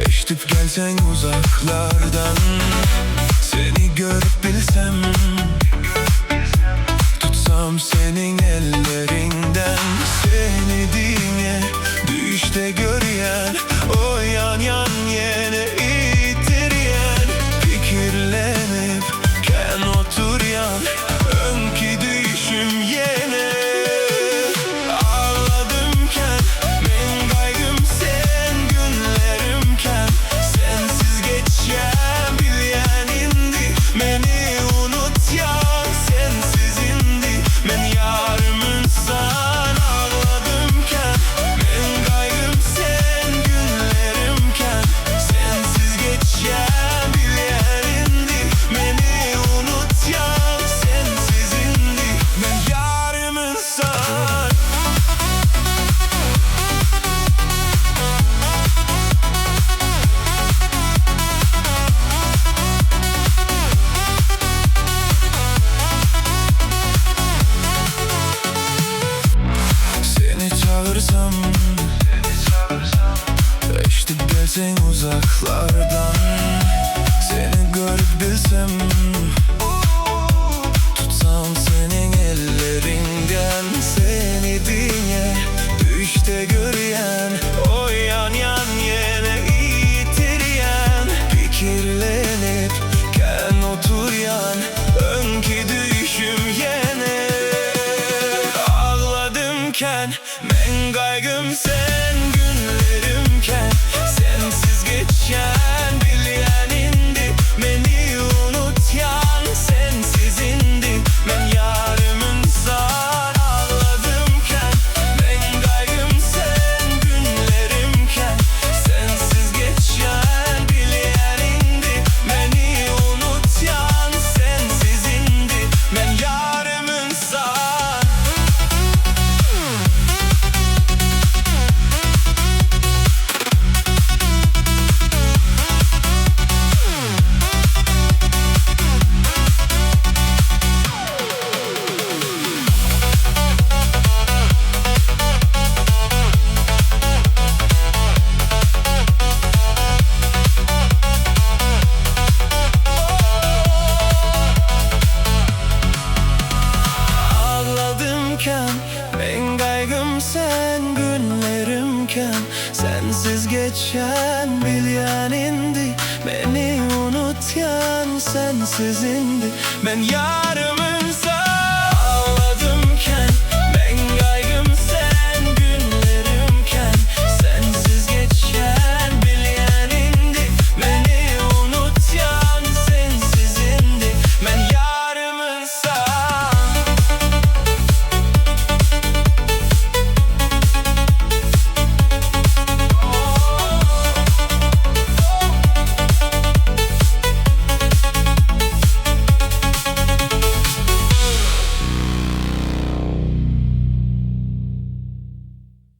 Eşitip gelsen uzaklardan, seni görüp bilsem, tutsam senin ellerinden. Seni dinle, düşte görüyen, o yan yan yine ittiryen. Fikirlenip ken otur yan, önki düşüm yine. Çağırsam, eşitip gelsen uzaklardan, seni görüp bilsem, tutsam senin ellerinden. Seni dinle, düşte görüyen, o yan yan yine itiryen. Fikirlenip ken otur yan, önki düşüm yine. Ağladımken men kaygım sen, günlerimken sensiz geçen. Bilyen indi beni unutyan, sensiz indi men yarımın san. Ağladımken men kaygım sen, günlerimken sensiz geçen. Bilyen indi beni unutyan, sensiz indi men yarımın san. Ben kaygım sen, günlerimken sensiz geçen. Bilyen indi beni unutyan, sensiz indi ben yarımı